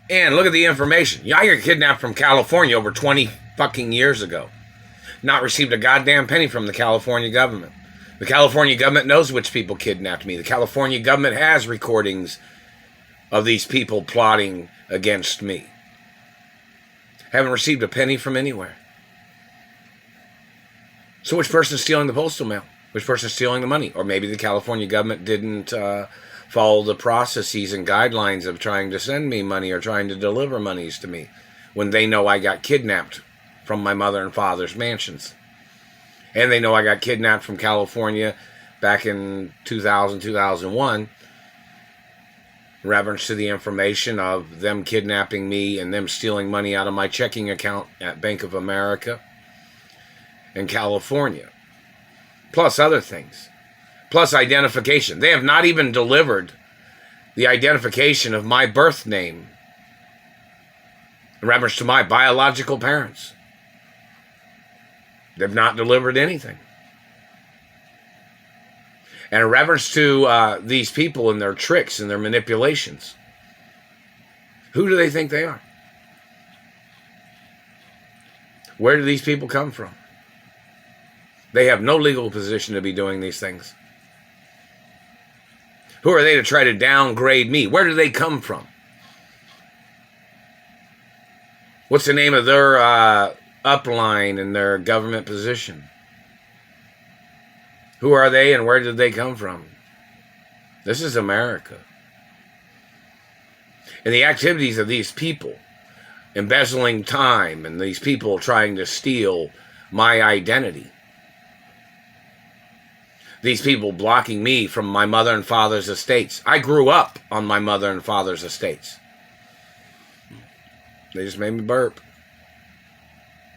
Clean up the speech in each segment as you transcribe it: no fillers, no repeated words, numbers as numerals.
And look at the information. Yeah, I got kidnapped from California over 20 fucking years ago. Not received a goddamn penny from the California government. The California government knows which people kidnapped me. The California government has recordings of these people plotting against me. Haven't received a penny from anywhere. So which person's stealing the postal mail? Which person's stealing the money? Or maybe the California government didn't follow the processes and guidelines of trying to send me money or trying to deliver monies to me when they know I got kidnapped from my mother and father's mansions. And they know I got kidnapped from California back in 2000, 2001, in reference to the information of them kidnapping me and them stealing money out of my checking account at Bank of America in California. Plus other things. Plus identification. They have not even delivered the identification of my birth name in reference to my biological parents. They've not delivered anything. And in reference to these people and their tricks and their manipulations, who do they think they are? Where do these people come from? They have no legal position to be doing these things. Who are they to try to downgrade me? Where do they come from? What's the name of their upline and their government position? Who are they and where did they come from? This is America. And the activities of these people, embezzling time, and these people trying to steal my identity. These people blocking me from my mother and father's estates. I grew up on my mother and father's estates. They just made me burp.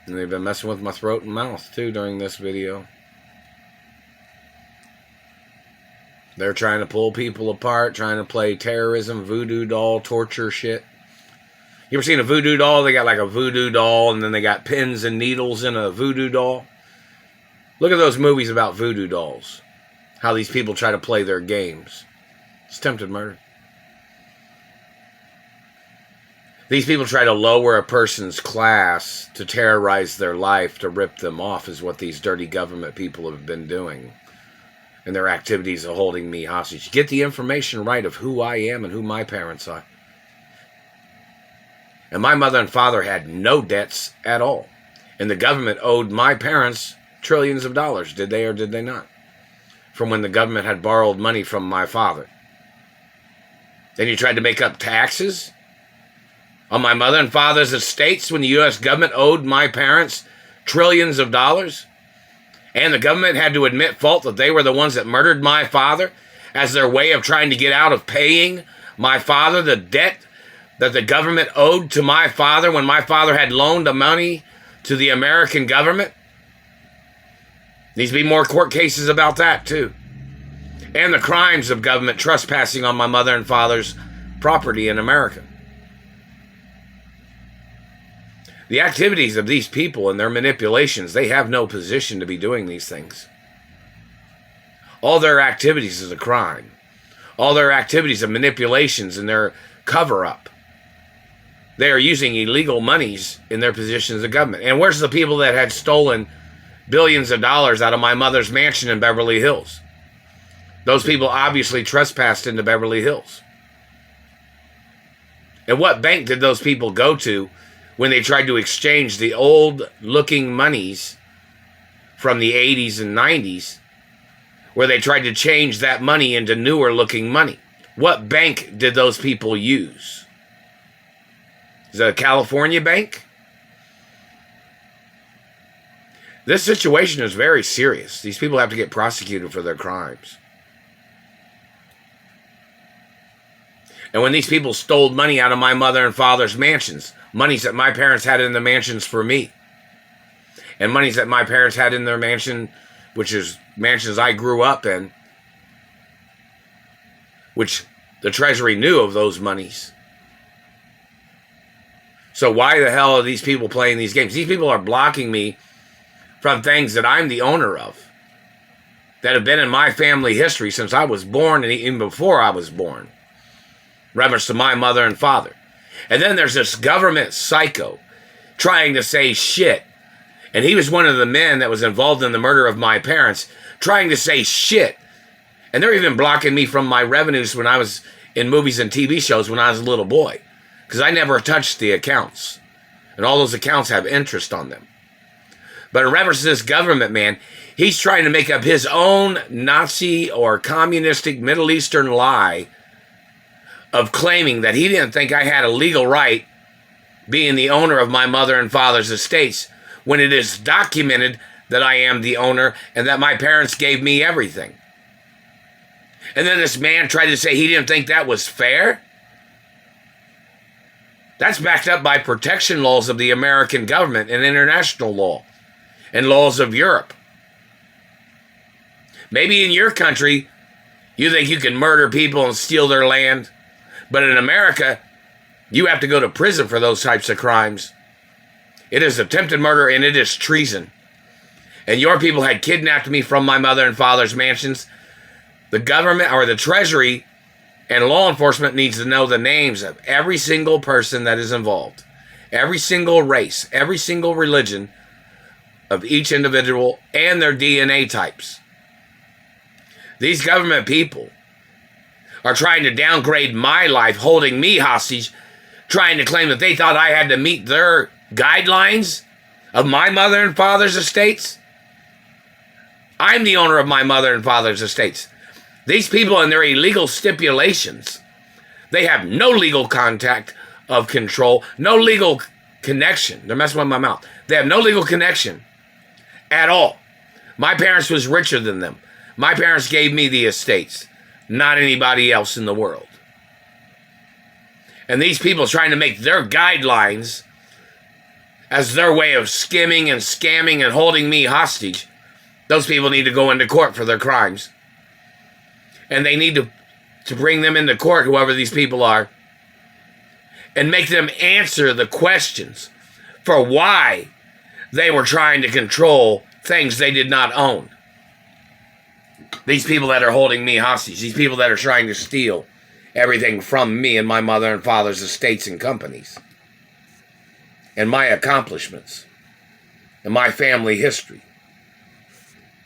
And they've been messing with my throat and mouth too during this video. They're trying to pull people apart, trying to play terrorism, voodoo doll, torture shit. You ever seen a voodoo doll? They got like a voodoo doll and then they got pins and needles in a voodoo doll. Look at those movies about voodoo dolls. How these people try to play their games. It's attempted murder. These people try to lower a person's class to terrorize their life, to rip them off, is what these dirty government people have been doing. And their activities of holding me hostage. Get the information right of who I am and who my parents are. And my mother and father had no debts at all. And the government owed my parents trillions of dollars. Did they or did they not? From when the government had borrowed money from my father. Then you tried to make up taxes on my mother and father's estates when the U.S. government owed my parents trillions of dollars. And the government had to admit fault that they were the ones that murdered my father as their way of trying to get out of paying my father the debt that the government owed to my father when my father had loaned the money to the American government. Needs to be more court cases about that too. And the crimes of government trespassing on my mother and father's property in America. The activities of these people and their manipulations, they have no position to be doing these things. All their activities is a crime. All their activities of manipulations and their cover-up. They are using illegal monies in their positions of government. And where's the people that had stolen billions of dollars out of my mother's mansion in Beverly Hills? Those people obviously trespassed into Beverly Hills. And what bank did those people go to when they tried to exchange the old-looking monies from the 80s and 90s, where they tried to change that money into newer-looking money? What bank did those people use? Is it a California bank? This situation is very serious. These people have to get prosecuted for their crimes. And when these people stole money out of my mother and father's mansions, monies that my parents had in the mansions for me, and monies that my parents had in their mansion, which is mansions I grew up in, which the Treasury knew of those monies. So why the hell are these people playing these games? These people are blocking me from things that I'm the owner of, that have been in my family history since I was born and even before I was born. Reference to my mother and father. And then there's this government psycho trying to say shit. And he was one of the men that was involved in the murder of my parents, trying to say shit. And they're even blocking me from my revenues when I was in movies and TV shows when I was a little boy, because I never touched the accounts. And all those accounts have interest on them. But in reference to this government man, he's trying to make up his own Nazi or communistic Middle Eastern lie of claiming that he didn't think I had a legal right being the owner of my mother and father's estates, when it is documented that I am the owner and that my parents gave me everything. And then this man tried to say he didn't think that was fair. That's backed up by protection laws of the American government and international law and laws of Europe. Maybe in your country, you think you can murder people and steal their land, but in America, you have to go to prison for those types of crimes. It is attempted murder and it is treason. And your people had kidnapped me from my mother and father's mansions. The government or the Treasury and law enforcement needs to know the names of every single person that is involved, every single race, every single religion of each individual and their DNA types. These government people are trying to downgrade my life, holding me hostage, trying to claim that they thought I had to meet their guidelines of my mother and father's estates. I'm the owner of my mother and father's estates. These people and their illegal stipulations, they have no legal contact of control, no legal connection. They're messing with my mouth. They have no legal connection at all. My parents was richer than them. My parents gave me the estates, not anybody else in the world. And these people trying to make their guidelines as their way of skimming and scamming and holding me hostage. Those people need to go into court for their crimes. And they need to bring them into court, whoever these people are, and make them answer the questions for why they were trying to control things they did not own. These people that are holding me hostage, these people that are trying to steal everything from me and my mother and father's estates and companies, and my accomplishments, and my family history.